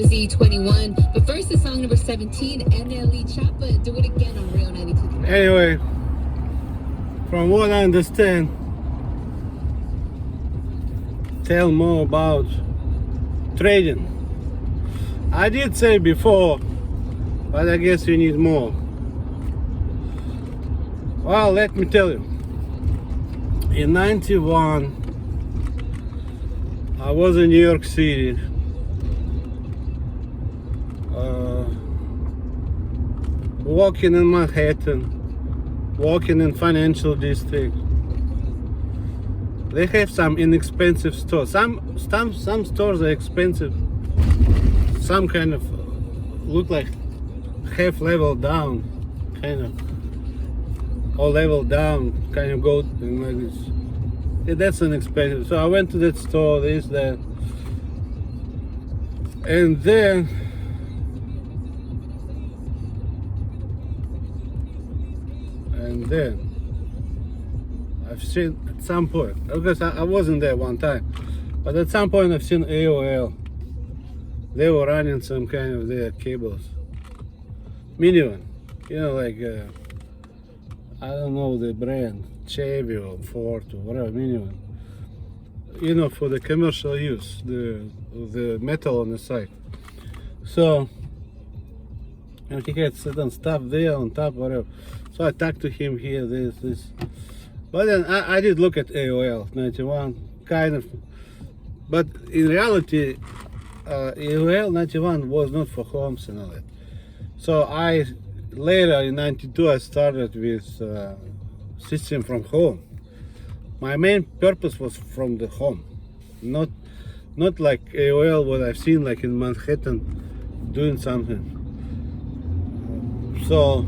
Z21. But first, the song number 17, NLE Choppa. Do it again on Real 92. Anyway, from what I understand, tell more about trading. I did say before, but I guess you need more. Well, let me tell you. In 91, I was in New York City. Walking in Manhattan, walking in financial district. They have some inexpensive stores. Some stores are expensive. Some kind of look like half level down, kind of, or level down, kind of go like this. Yeah, that's inexpensive. So I went to that store, this, that, and then I've seen at some point, because I wasn't there one time, but at some point I've seen AOL. They were running some kind of their cables. Minivan, you know, like, I don't know the brand, Chevy or Ford or whatever, minivan. You know, for the commercial use, the metal on the side. So, and he had certain stuff there on top, whatever. So I talked to him here, this. But then I did look at AOL 91, kind of. But in reality, AOL 91 was not for homes and all that. So later in 92, I started with system from home. My main purpose was from the home, not like AOL, what I've seen like in Manhattan, doing something. So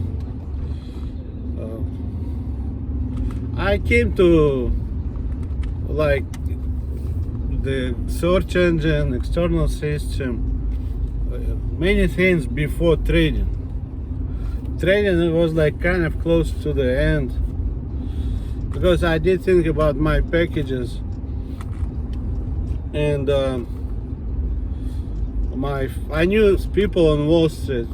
I came to like the search engine, external system, many things before trading. Trading was like kind of close to the end, because I did think about my packages, and I knew people on Wall Street.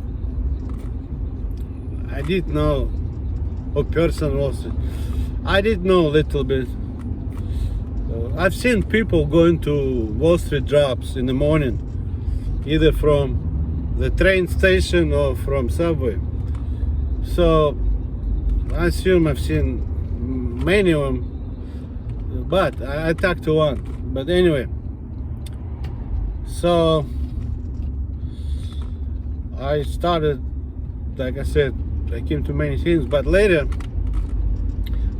I did know a person Wall Street. I did know a little bit. I've seen people going to Wall Street jobs in the morning, either from the train station or from subway. So I assume I've seen many of them, but I talked to one. But anyway, so I started, like I said, I came to many things, but later,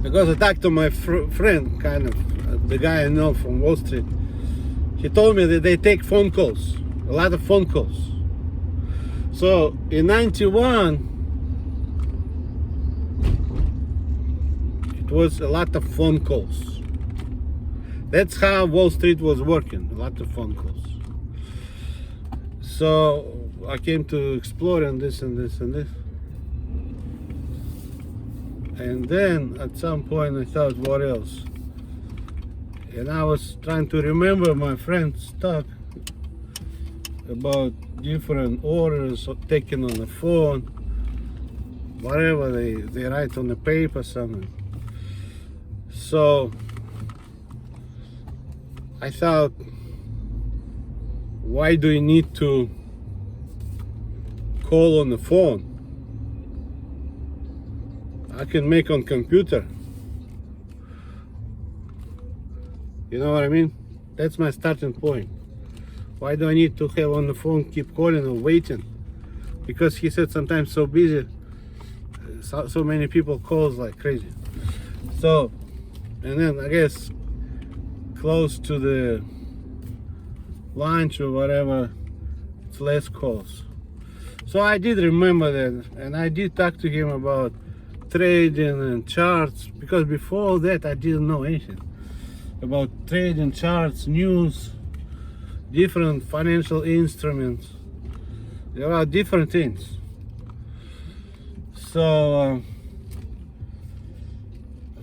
because I talked to my friend, kind of, the guy I know from Wall Street, he told me that they take phone calls, a lot of phone calls. So in 91, it was a lot of phone calls. That's how Wall Street was working, a lot of phone calls. So I came to explore and this and this and this. And then at some point I thought, what else? And I was trying to remember my friend's talk about different orders taken on the phone, whatever they write on the paper, something. So I thought, why do you need to call on the phone? I can make on computer. You know what I mean? That's my starting point. Why do I need to have on the phone, keep calling or waiting? Because he said sometimes so busy, so many people calls like crazy. So, and then I guess close to the lunch or whatever, it's less calls. So I did remember that, and I did talk to him about trading and charts, because before that I didn't know anything about trading, charts, news, different financial instruments. There are different things. So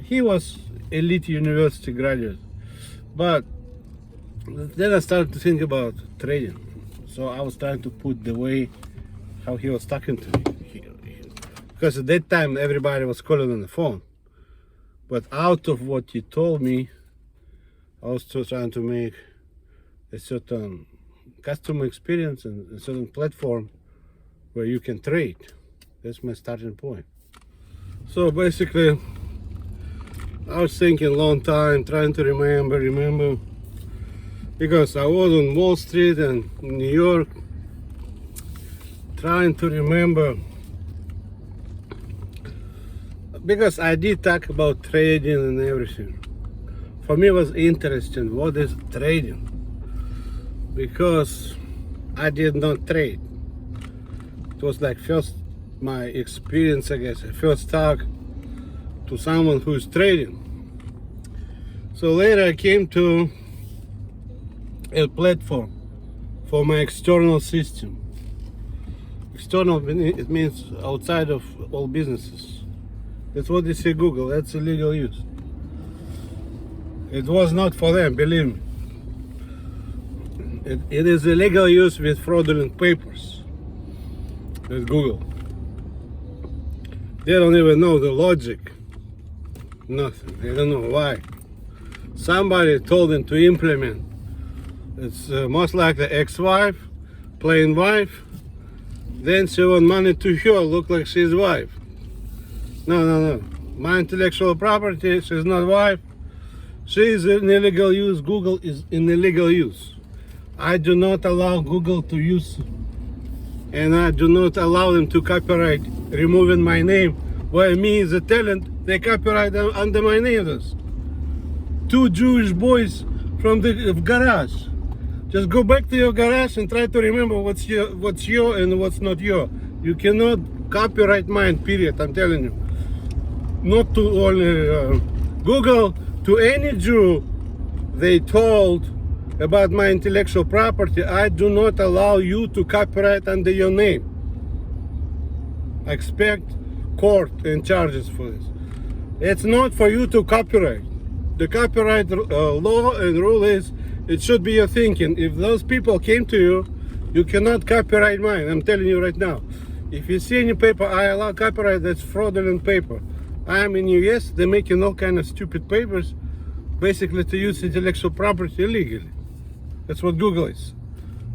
he was elite university graduate, but then I started to think about trading. So I was trying to put the way how he was talking to me. Because at that time everybody was calling on the phone. But out of what he told me, I was still trying to make a certain customer experience and a certain platform where you can trade. That's my starting point. So basically, I was thinking a long time, trying to remember, because I was on Wall Street and New York, trying to remember, because I did talk about trading and everything. For me, it was interesting. What is trading? Because I did not trade. It was like first my experience, I guess. I first talk to someone who's trading. So later I came to a platform for my external system. External, it means outside of all businesses. That's what they say Google. That's illegal use. It was not for them, believe me. It is illegal use with fraudulent papers. That's Google. They don't even know the logic. Nothing. They don't know why. Somebody told them to implement. It's most likely ex-wife, playing wife. Then she want money to her, look like she's wife. No. My intellectual property, she's not wife. She is in illegal use. Google is in illegal use. I do not allow Google to use, and I do not allow them to copyright removing my name. Where me as a talent, they copyright under my name. This. Two Jewish boys from the garage. Just go back to your garage and try to remember what's your and what's not your. You cannot copyright mine, period, I'm telling you. Not to only Google, to any Jew, they told about my intellectual property, I do not allow you to copyright under your name. I expect court and charges for this. It's not for you to copyright. The copyright law and rule is, it should be your thinking. If those people came to you, you cannot copyright mine. I'm telling you right now. If you see any paper I allow copyright, that's fraudulent paper. I am in US, they're making all kind of stupid papers, basically to use intellectual property illegally. That's what Google is.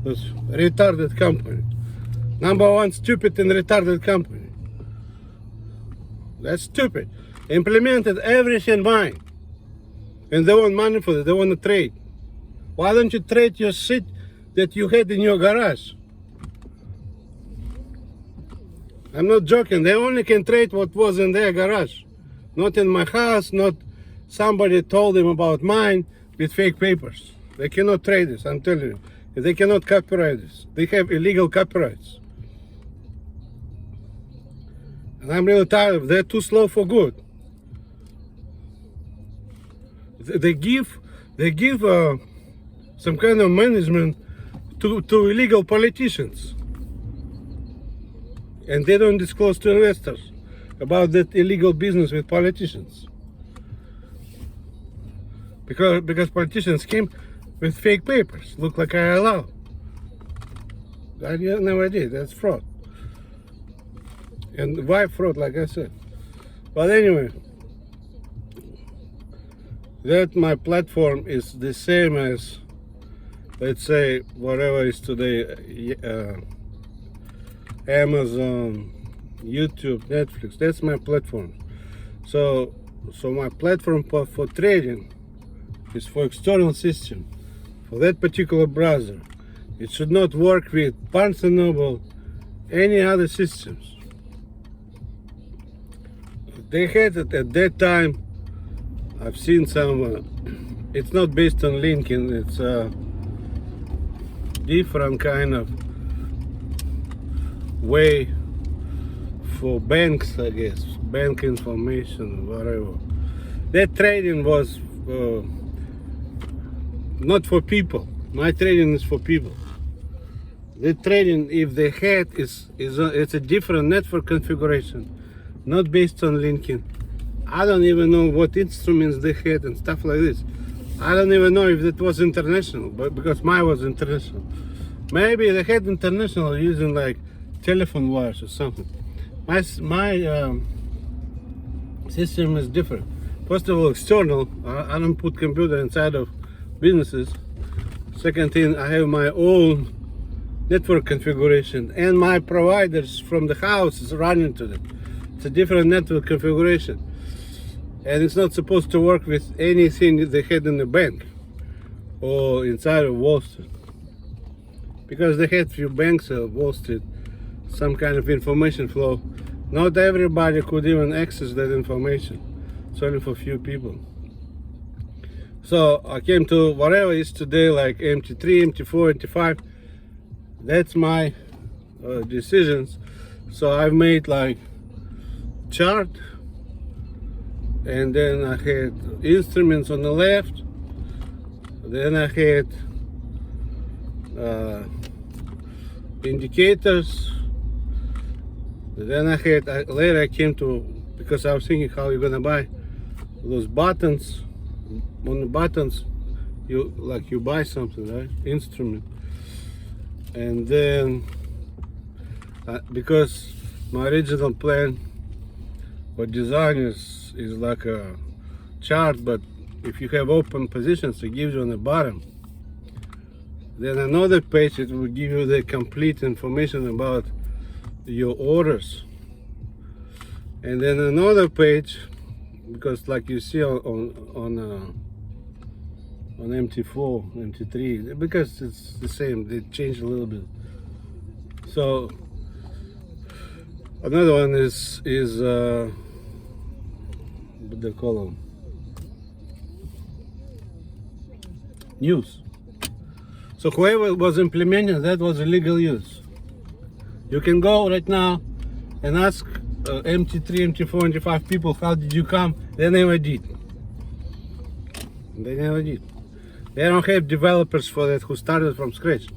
This retarded company. Number one stupid and retarded company. That's stupid. Implemented everything mine. And they want money for it, they want to trade. Why don't you trade your shit that you had in your garage? I'm not joking, they only can trade what was in their garage. Not in my house, not somebody told them about mine with fake papers. They cannot trade this, I'm telling you. They cannot copyright this. They have illegal copyrights. And I'm really tired of it. They're too slow for good. They give some kind of management to illegal politicians. And they don't disclose to investors about that illegal business with politicians. Because politicians came with fake papers, look like I allow. I never did, that's fraud. And why fraud, like I said. But anyway, that my platform is the same as, let's say, whatever is today, Amazon, YouTube, Netflix. That's my platform. So my platform for trading is for external system, for that particular browser. It should not work with Barnes & Noble, any other systems. They had it at that time. I've seen some, it's not based on LinkedIn, it's a different kind of way for banks, I guess, bank information, whatever. That trading was not for people. My trading is for people. The trading, if they had, it's a different network configuration, not based on LinkedIn. I don't even know what instruments they had and stuff like this. I don't even know if it was international, but because mine was international. Maybe they had international using like telephone wires or something. My system is different. First of all, external. I don't put computer inside of businesses. Second thing, I have my own network configuration, and my providers from the house is running to it. It's a different network configuration, and it's not supposed to work with anything they had in the bank or inside of Wall Street, because they had few banks of Wall Street, some kind of information flow. Not everybody could even access that information. It's only for few people. So I came to whatever is today, like MT3, MT4, MT5. That's my decisions. So I've made like chart, and then I had instruments on the left. Then I had indicators. Then I had later I came to, because I was thinking how you're gonna buy those buttons. On the buttons, you buy something, right? Instrument. And then because my original plan or design is like a chart, but if you have open positions, it gives you on the bottom. Then another page, it will give you the complete information about your orders. And then another page, because like you see on MT4, MT3, because it's the same, they changed a little bit. So another one is what they call them, news. So whoever was implementing that was illegal use. You can go right now and ask MT3, MT4, MT5 people, how did you come? They never did. They never did. They don't have developers for that who started from scratch.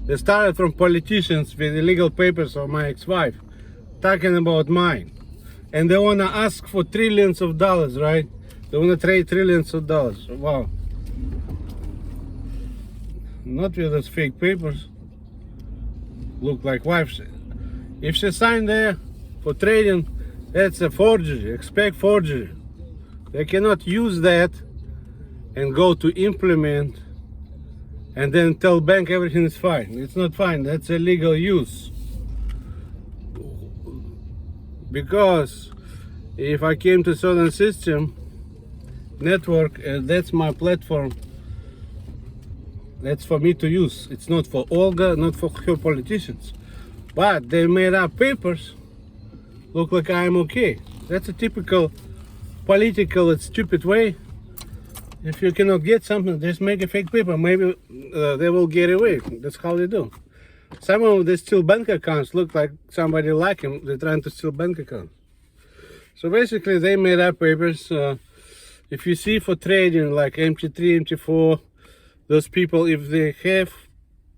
They started from politicians with illegal papers of my ex-wife, talking about mine. And they want to ask for trillions of dollars, right? They want to trade trillions of dollars. Wow. Not with those fake papers. Look like wife. If she signed there for trading, that's a forgery. Expect forgery. They cannot use that and go to implement and then tell bank everything is fine. It's not fine. That's illegal use. Because if I came to certain system network, that's my platform, that's for me to use. It's not for Olga, not for her politicians. But they made up papers, look like I'm okay. That's a typical political and stupid way. If you cannot get something, just make a fake paper. Maybe they will get away. That's how they do. Some of them, they steal bank accounts. Look like somebody like him. They're trying to steal bank accounts. So basically, they made up papers. If you see for trading, like MT3, MT4, those people, if they have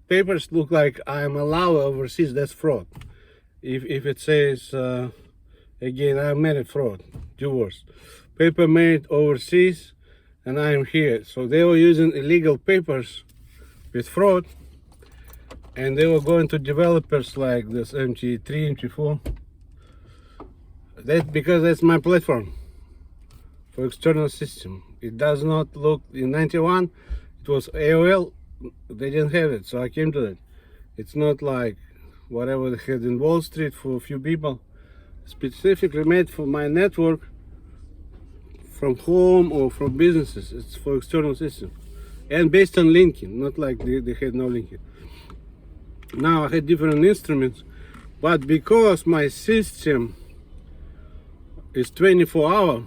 papers look like I'm allowed overseas, that's fraud. If it says, again, I made a fraud, divorce. Paper made overseas, and I am here. So they were using illegal papers with fraud, and they were going to developers like this MT3, MT4. That because that's my platform for external system. It does not look, in 91, it was AOL, they didn't have it, so I came to it. It's not like whatever they had in Wall Street for a few people, specifically made for my network, from home or from businesses. It's for external system and based on linking, not like they had no linking. Now I had different instruments, but because my system is 24 hours,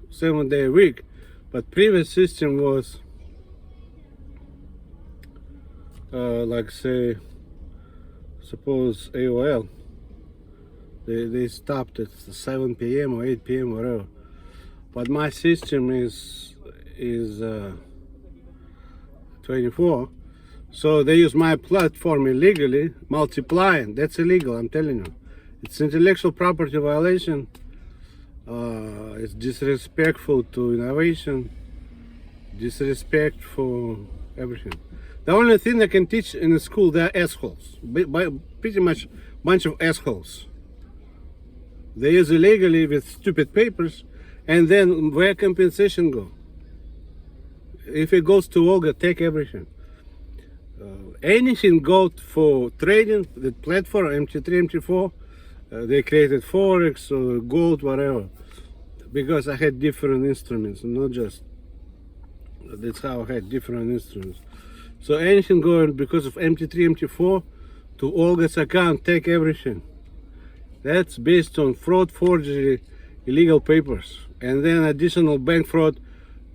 7 days a week, but previous system was like say, suppose AOL, they stopped at 7 p.m. or 8 p.m. whatever. But my system is 24, so they use my platform illegally, multiplying. That's illegal, I'm telling you. It's intellectual property violation. It's disrespectful to innovation, disrespect for everything. The only thing they can teach in the school, they're assholes. Pretty much bunch of assholes. They use illegally with stupid papers, and then where compensation go? If it goes to Olga, take everything. Anything go for trading, the platform, MT3, MT4, they created Forex or gold, whatever. Because I had different instruments, not just, that's how I had different instruments. So anything going because of MT3, MT4 to Olga's account, take everything. That's based on fraud, forgery, illegal papers. And then additional bank fraud,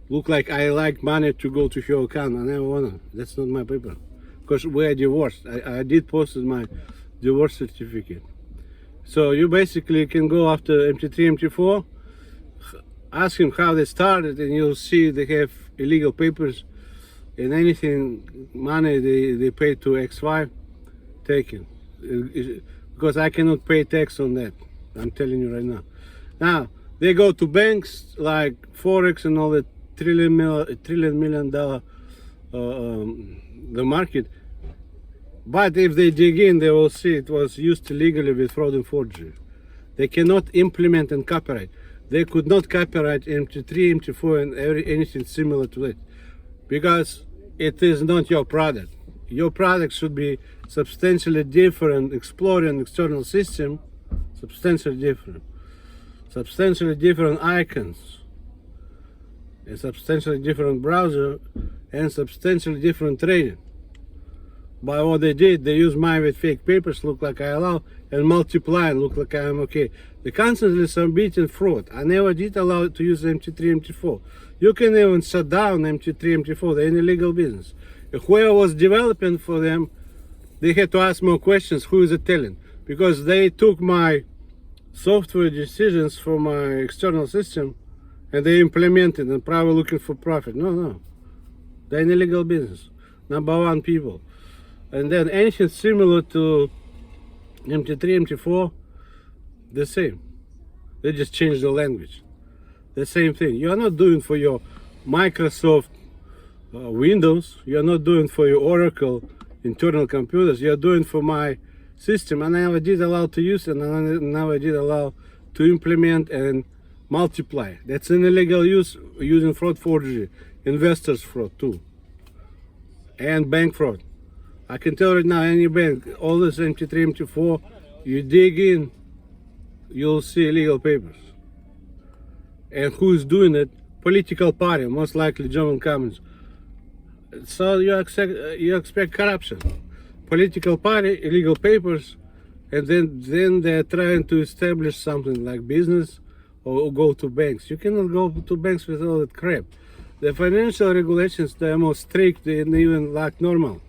look like I like money to go to your account. I never wanna, that's not my paper. Because we are divorced. I did post my divorce certificate. So you basically can go after MT3, MT4, ask him how they started, and you'll see they have illegal papers, and anything money they pay to XY, taken. Because I cannot pay tax on that. I'm telling you right now. Now they go to banks like Forex and all the $1 million the market. But if they dig in, they will see it was used illegally with fraud and forgery. They cannot implement and copyright. They could not copyright MT3, MT4, and anything similar to it, because it is not your product. Your product should be substantially different, exploring external system, substantially different icons, a substantially different browser, and substantially different trading. By what they did, they used mine with fake papers, look like I allow, and multiply and look like I am okay. They constantly submitting fraud. I never did allow it to use MT3, MT4. You can even shut down MT3, MT4. They're in illegal business. Whoever was developing for them, they had to ask more questions. Who is it telling? Because they took my software decisions for my external system and they implemented and probably looking for profit. No. They're in illegal business. Number one, people. And then anything similar to MT3, MT4, the same. They just changed the language. The same thing. You are not doing for your Microsoft Windows. You are not doing for your Oracle internal computers. You are doing for my system. And I never did allow to use it, and I never did allow to implement and multiply. That's an illegal use, using fraud, forgery, investors fraud too, and bank fraud. I can tell right now, any bank, all this MT3, MT4, you dig in, you'll see illegal papers. And who's doing it? Political party, most likely German Communists. So you expect corruption. Political party, illegal papers, and then they're trying to establish something like business or go to banks. You cannot go to banks with all that crap. The financial regulations, they're more strict than even like normal.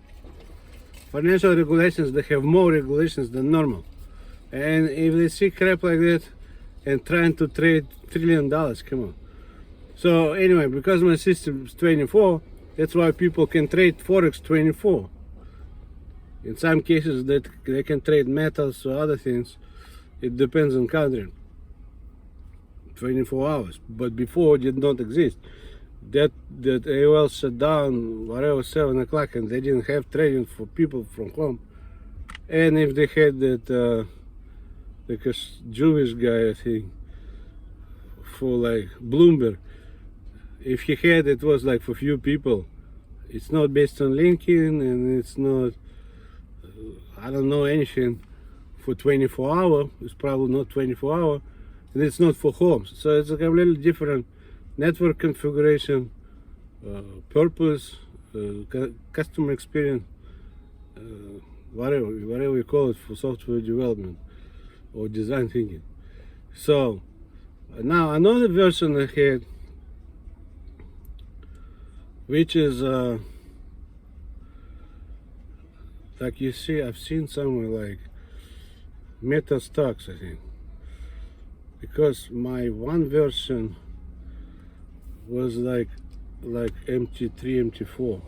Financial regulations, they have more regulations than normal. And if they see crap like that and trying to trade $1 trillion, come on. So anyway, because my system is 24, that's why people can trade Forex 24. In some cases that they can trade metals or other things. It depends on country. 24 hours. But before it did not exist. That AOL shut down whatever 7 o'clock, and they didn't have trading for people from home. And if they had that because Jewish guy, I think, for like Bloomberg, if he had, it was like for few people. It's not based on LinkedIn, and it's not, I don't know anything for 24 hours. It's probably not 24 hours, and it's not for homes. So it's a completely different network configuration, purpose, customer experience, whatever you call it, for software development or design thinking. So now another version I had, which is like you see, I've seen somewhere like Meta Stocks, I think, because my one version was like MT3, MT4,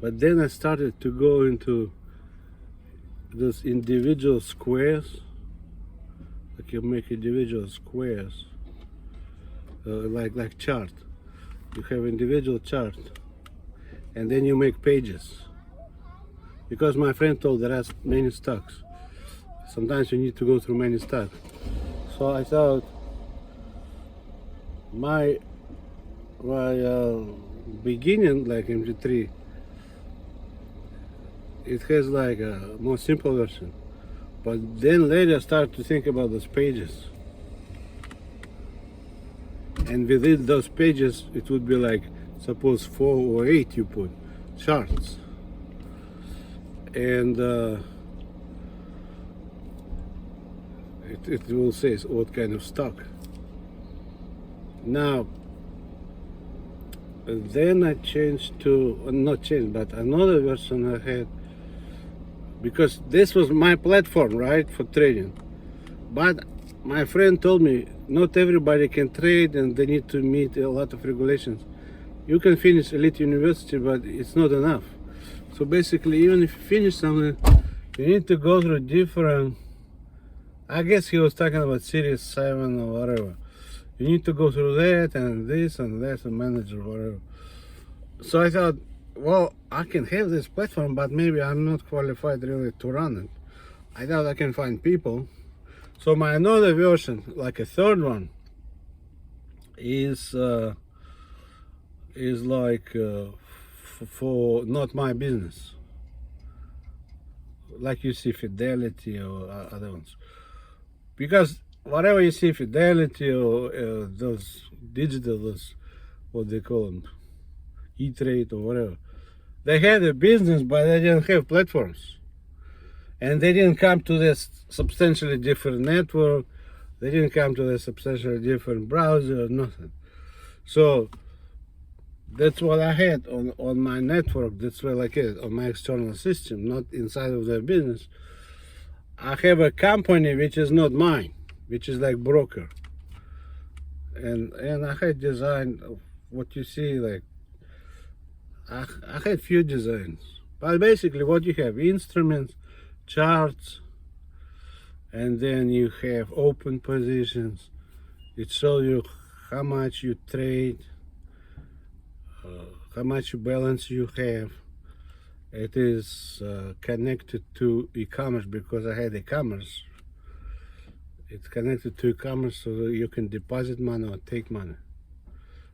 but then I started to go into those individual squares. Like you make individual squares, like chart. You have individual chart, and then you make pages. Because my friend told there are many stocks. Sometimes you need to go through many stocks. So I thought my beginning, like MP3, it has like a more simple version. But then later I start to think about those pages. And within those pages, it would be like, suppose 4 or 8 you put charts. And it will say what kind of stock. Now, then I changed to, not changed, but another version I had, because this was my platform, right, for trading. But my friend told me not everybody can trade and they need to meet a lot of regulations. You can finish elite university, but it's not enough. So basically, even if you finish something, you need to go through different, I guess he was talking about Series 7 or whatever. You need to go through that and this and that and manager, whatever. So I thought, well, I can have this platform, but maybe I'm not qualified really to run it. I thought I can find people. So my another version, like a third one, is like for not my business. Like you see Fidelity or other ones. Because whatever you see Fidelity or those digital, those, what they call them, E-Trade or whatever, they had a business, but they didn't have platforms. And they didn't come to this substantially different network. They didn't come to a substantially different browser or nothing. So that's what I had on my network. That's what I had on my external system, not inside of their business. I have a company which is not mine, which is like broker. And I had design of what you see, like I had few designs. But basically what you have, instruments, charts, and then you have open positions. It shows you how much you trade, how much balance you have. It is connected to e-commerce because I had e-commerce. It's connected to e-commerce so that you can deposit money or take money.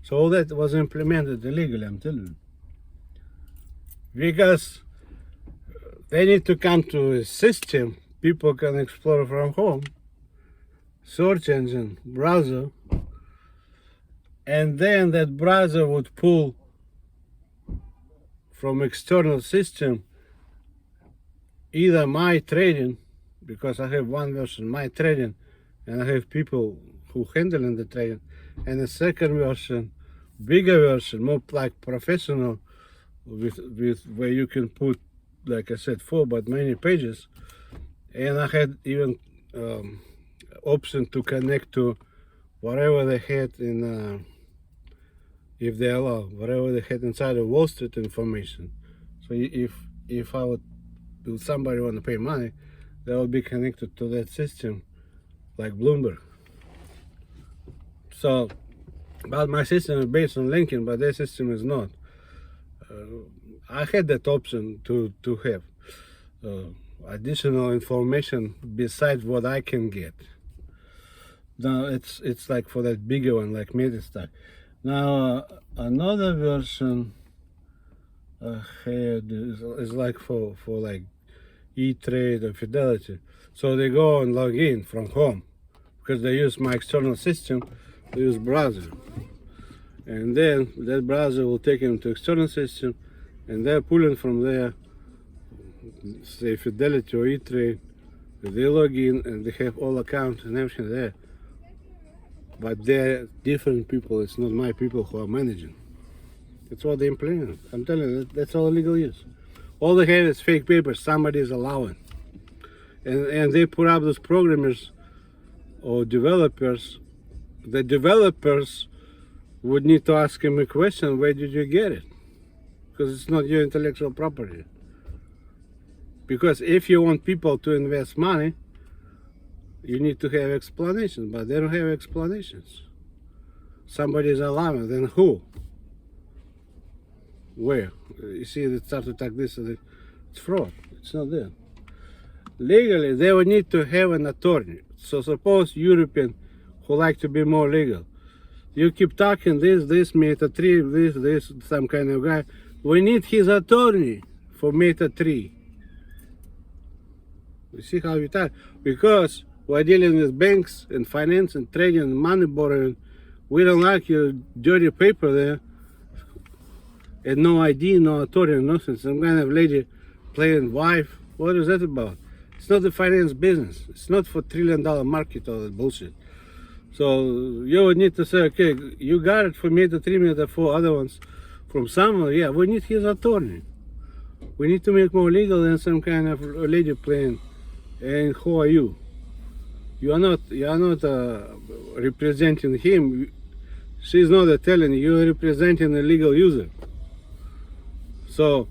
So all that was implemented illegally, I'm telling you. Because they need to come to a system people can explore from home, search engine, browser, and then that browser would pull from external system either my trading, because I have one version, my trading, and I have people who handling the trading, and the second version, bigger version, more like professional, with where you can put, like I said, 4 but many pages. And I had even option to connect to whatever they had in, if they allow, whatever they had inside of Wall Street information. So if I would, if somebody want to pay money, they will be connected to that system, like Bloomberg. So, but my system is based on linking, but their system is not. I had that option to have additional information besides what I can get. Now it's like for that bigger one, like Metastack. Now another version I had is like for like E-Trade or Fidelity. So they go and log in from home because they use my external system. They use browser, and then that browser will take them to external system, and they're pulling from there, say Fidelity or E-Trade. They log in and they have all accounts and everything there. But they're different people. It's not my people who are managing. That's what they implement. I'm telling you, that's all illegal use. All they have is fake papers. Somebody is allowing, and they put up those programmers or developers. The developers would need to ask him a question: where did you get it? Because it's not your intellectual property. Because if you want people to invest money, you need to have explanations, but they don't have explanations. Somebody is allowing, then who? Where? You see, it started like this. It's fraud. It's not there. Legally, they would need to have an attorney. So suppose European who like to be more legal. You keep talking this meta 3, this, some kind of guy. We need his attorney for meta 3. You see how we talk? Because we're dealing with banks and finance and trading and money borrowing. We don't like your dirty paper there. And no ID, no attorney, nothing. Some kind of lady playing wife. What is that about? It's not the finance business. It's not for $1 trillion market, all that bullshit. So you would need to say, okay, you got it for meta 3, meta 4, other ones from somewhere. Yeah, we need his attorney. We need to make more legal than some kind of lady playing. And who are you? You are not representing him. She's not a telling. You're representing a legal user. So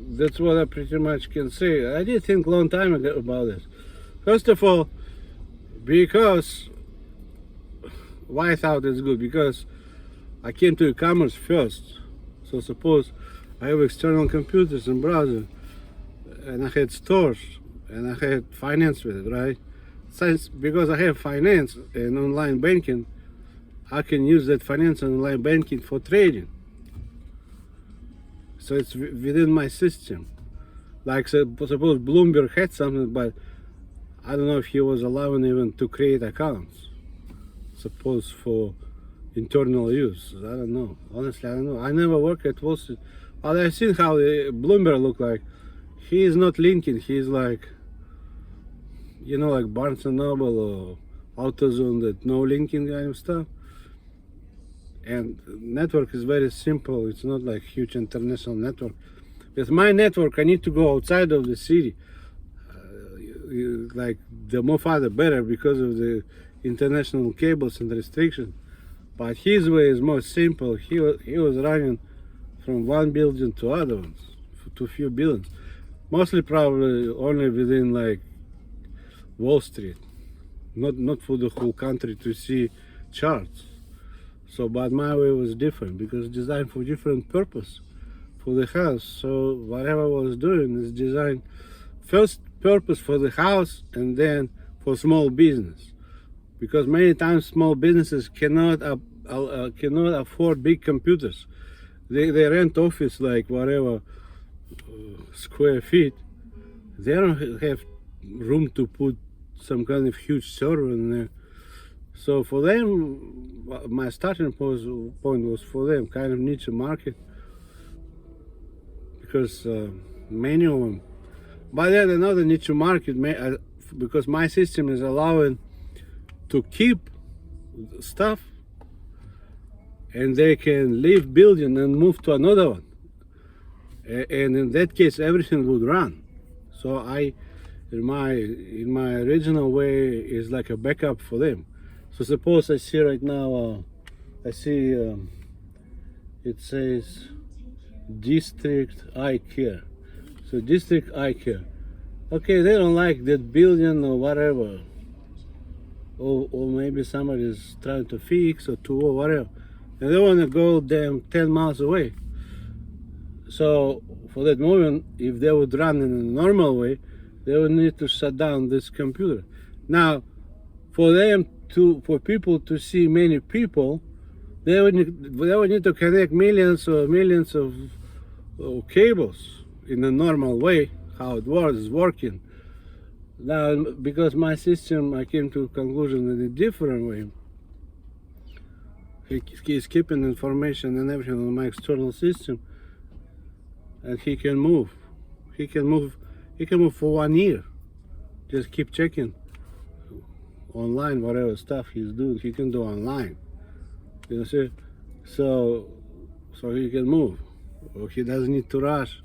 that's what I pretty much can say. I did think a long time ago about this. First of all, because why I thought it's good? Because I came to e-commerce first. So suppose I have external computers and browser, and I had stores, and I had finance with it, right? Since because I have finance and online banking, I can use that finance and online banking for trading. So it's within my system. Like suppose Bloomberg had something, but I don't know if he was allowing even to create accounts. Suppose for internal use. I don't know. Honestly, I don't know. I never worked at Wall Street. But I've seen how Bloomberg look like. He is not linking. He's like, you know, like Barnes and Noble or AutoZone, that no linking kind of stuff. And network is very simple. It's not like huge international network. With my network, I need to go outside of the city. Like the more farther better because of the international cables and restrictions. But his way is more simple. He was running from one building to other ones, to a few buildings. Mostly probably only within like Wall Street, not for the whole country to see charts. So, but my way was different because it's designed for different purpose for the house. So whatever I was doing is designed first purpose for the house and then for small business, because many times small businesses cannot afford big computers. They rent office like whatever square feet. They don't have room to put some kind of huge server in there. So for them, my starting point was for them kind of niche market, because many of them. But then another niche market, because my system is allowing to keep stuff, and they can leave building and move to another one. And in that case, everything would run. So in my original way, is like a backup for them. So suppose I see right now, it says District Eye Care. So District Eye Care. Okay, they don't like that building or whatever. Or maybe somebody's trying to fix or whatever. And they want to go damn 10 miles away. So for that moment, if they would run in a normal way, they would need to shut down this computer. Now, for people to see many people, they would need to connect millions of cables in a normal way, how it is working. Now, because my system, I came to a conclusion in a different way. He's keeping information and everything on my external system, and he can move. He can move for 1 year. Just keep checking online, whatever stuff he's doing, he can do online. You see? So he can move. Or he doesn't need to rush.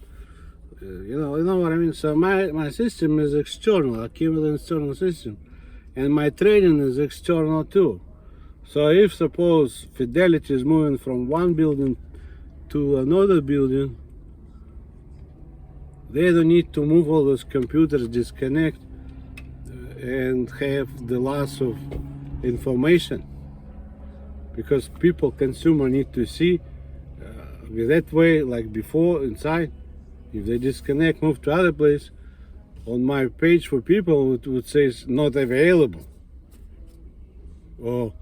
You know what I mean? So my system is external. I keep an external system. And my trading is external too. So if suppose Fidelity is moving from one building to another building, they don't need to move all those computers, disconnect, and have the loss of information. because people, consumer, need to see with that way like before inside. If they disconnect, move to other place, on my page for people it would say it's not available or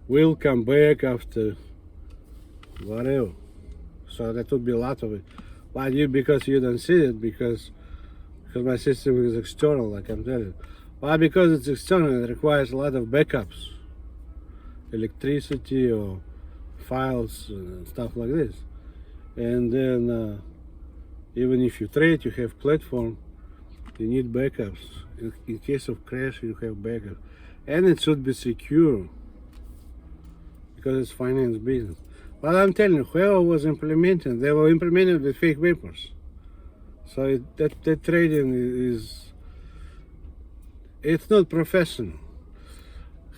will come back after whatever. So that would be a lot of it. But you, because you don't see it, because my system is external, like I'm telling you. But because it's external, it requires a lot of backups, electricity or files and stuff like this. And then even if you trade, you have platform, you need backups. In case of crash, you have backup. And it should be secure, because it's finance business. But I'm telling you, whoever was implementing, they were implementing with fake papers. So that trading is, it's not professional.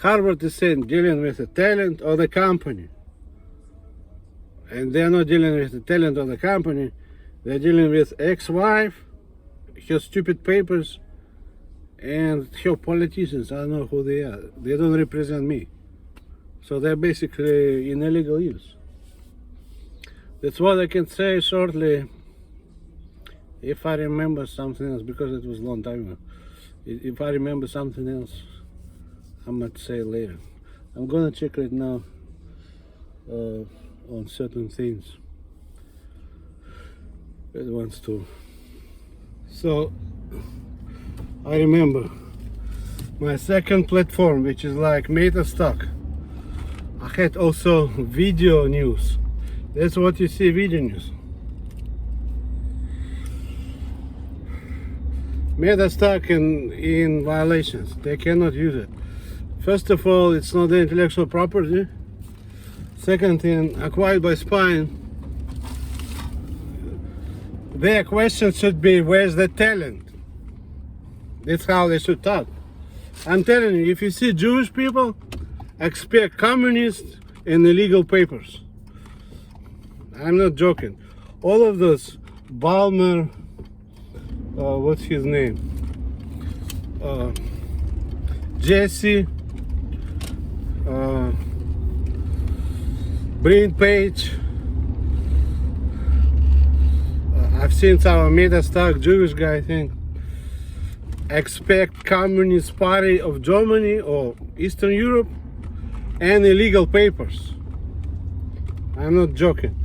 Harvard is saying dealing with the talent or the company. And they're not dealing with the talent or the company. They're dealing with ex-wife, her stupid papers, and her politicians. I don't know who they are. They don't represent me. So they're basically in illegal use. That's what I can say shortly. If I remember something else, because it was a long time ago. If I remember something else, I might say it later. I'm gonna check right now on certain things. It wants to. So I remember my second platform, which is like MetaStock. I had also video news. That's what you see, video news. MetaStock in violations. They cannot use it. First of all, it's not the intellectual property. Second thing, acquired by Spine. Their question should be, where's the talent? That's how they should talk. I'm telling you, if you see Jewish people, expect communists and illegal papers. I'm not joking. All of those, Balmer, what's his name? Jesse, Breen Page. I've seen some MetaStock Jewish guy, I think. Expect Communist Party of Germany or Eastern Europe and illegal papers. I'm not joking.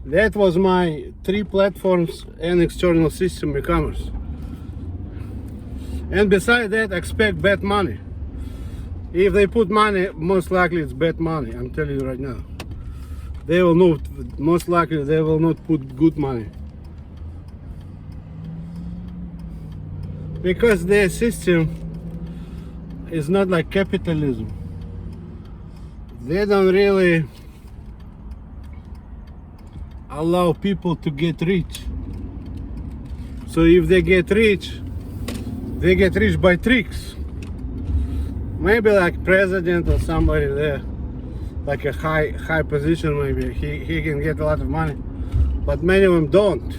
That was my 3 platforms and external system e-commerce. And besides that, expect bad money. If they put money, most likely it's bad money. I'm telling you right now. They will not, most likely they will not put good money. Because their system is not like capitalism. They don't really allow people to get rich. So if they get rich by tricks. Maybe like president or somebody there, like a high position, maybe he can get a lot of money, but many of them don't.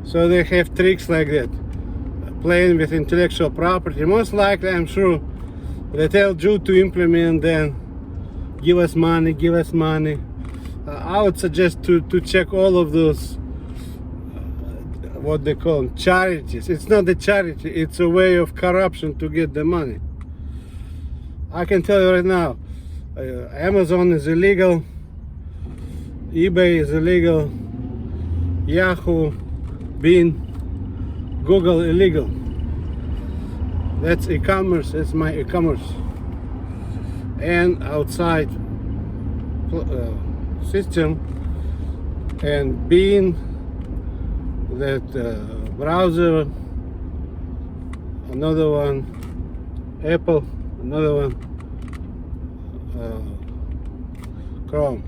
So they have tricks like that, playing with intellectual property. Most likely, I'm sure, they tell Jew to implement, then give us money, give us money. I would suggest to check all of those, what they call them, charities. It's not a charity, it's a way of corruption to get the money. I can tell you right now, Amazon is illegal, eBay is illegal, Yahoo, Bing, Google illegal. That's e-commerce, that's my e-commerce. And outside system, and Bing, that browser, another one, Apple, another one, Chrome.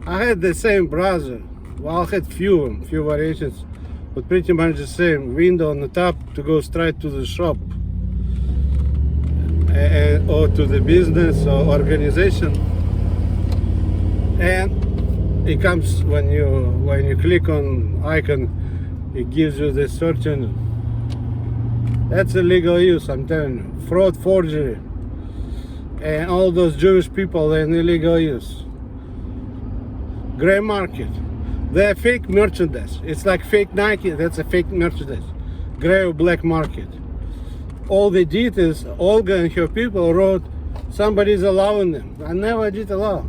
I had the same browser. Well, I had few variations, but pretty much the same. Window on the top to go straight to the shop, or to the business or organization. And it comes when you click on icon, it gives you the search engine. That's illegal use, I'm telling you. Fraud, forgery. and all those Jewish people in illegal use. Gray market. They're fake merchandise. It's like fake Nike, that's a fake merchandise. Gray or black market. All they did is Olga and her people wrote, somebody's allowing them. I never did allow.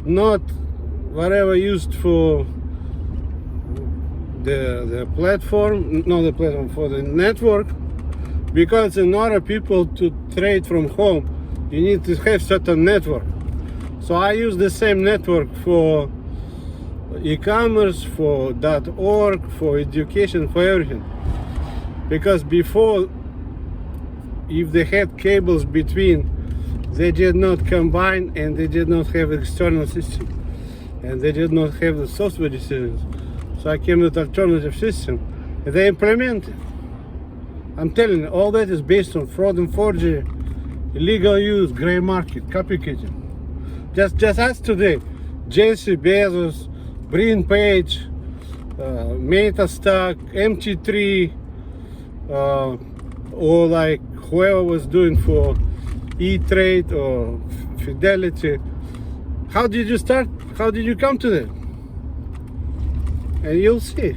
Not whatever used for the platform, not the platform, for the network, because in order people to trade from home, you need to have certain network. So I use the same network for e-commerce, for .org, for education, for everything. Because before, if they had cables between, they did not combine and they did not have external system. And they did not have the software decisions. So I came with alternative system. And they implemented. I'm telling you, all that is based on fraud and forgery, illegal use, gray market, copycatting. Just ask today, Jesse Bezos, Brian Page, Metastack, MT3, or like whoever was doing for E-Trade or Fidelity. How did you start? How did you come to that? And you'll see.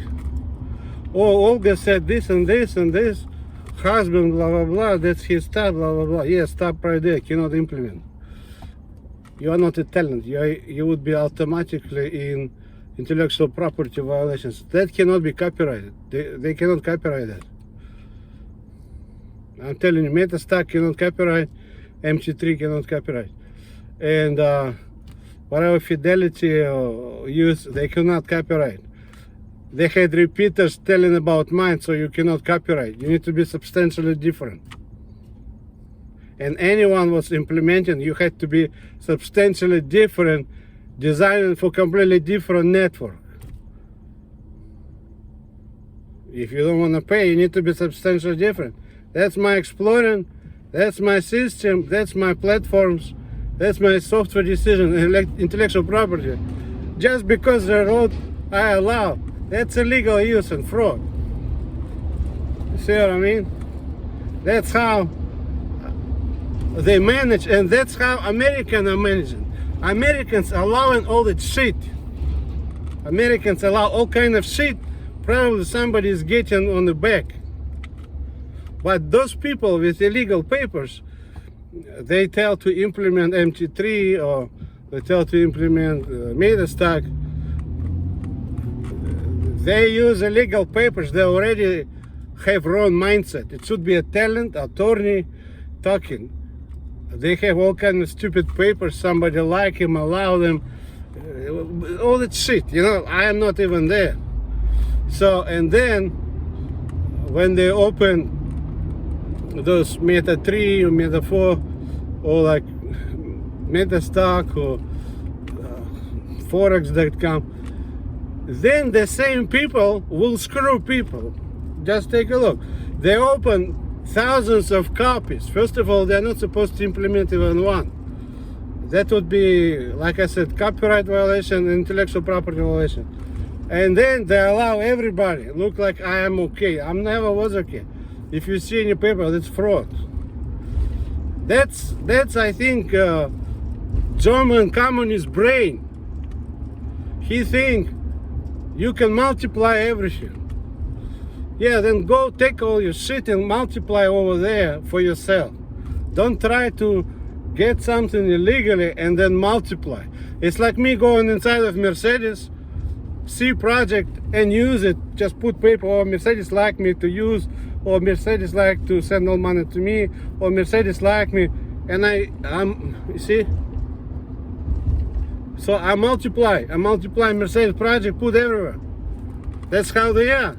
Oh, Olga said this and this and this. Husband, blah, blah, blah. That's his stuff, blah, blah, blah. Yes, stop right there. Cannot implement. You are not a talent. You would be automatically in intellectual property violations. That cannot be copyrighted. They cannot copyright that. I'm telling you, Metastack cannot copyright. MT3 cannot copyright. And whatever Fidelity use, they cannot copyright. They had repeaters telling about mine, so you cannot copyright. You need to be substantially different. And anyone was implementing, you had to be substantially different, designed for completely different network. If you don't want to pay, you need to be substantially different. That's my exploring, that's my system, that's my platforms, that's my software decision, intellectual property. Just because they wrote, I allow, that's illegal use and fraud. You see what I mean? That's how they manage, and that's how Americans are managing. Americans allowing all that shit. Americans allow all kind of shit. Probably somebody is getting on the back. But those people with illegal papers, they tell to implement MT3 or they tell to implement Metastack. They use illegal papers. They already have wrong mindset. It should be a talent, attorney talking. They have all kind of stupid papers. Somebody like him, allow them. All that shit, you know, I am not even there. So, and then when they open those Meta 3 or Meta 4 or like Metastack or Forex.com, then the same people will screw people. Just take a look. They open thousands of copies. First of all, they're not supposed to implement even one. That would be, like I said, copyright violation, intellectual property violation. And then they allow everybody look like I am okay. I never was okay. If you see any paper, that's fraud. That's I think German communist brain. He think you can multiply everything. Yeah, then go take all your shit and multiply over there for yourself. Don't try to get something illegally and then multiply. It's like me going inside of Mercedes, see project and use it. Just put paper, or Mercedes like me to use, or Mercedes like to send all money to me, or Mercedes like me, and I'm you see? So I multiply Mercedes project, put everywhere. That's how they are.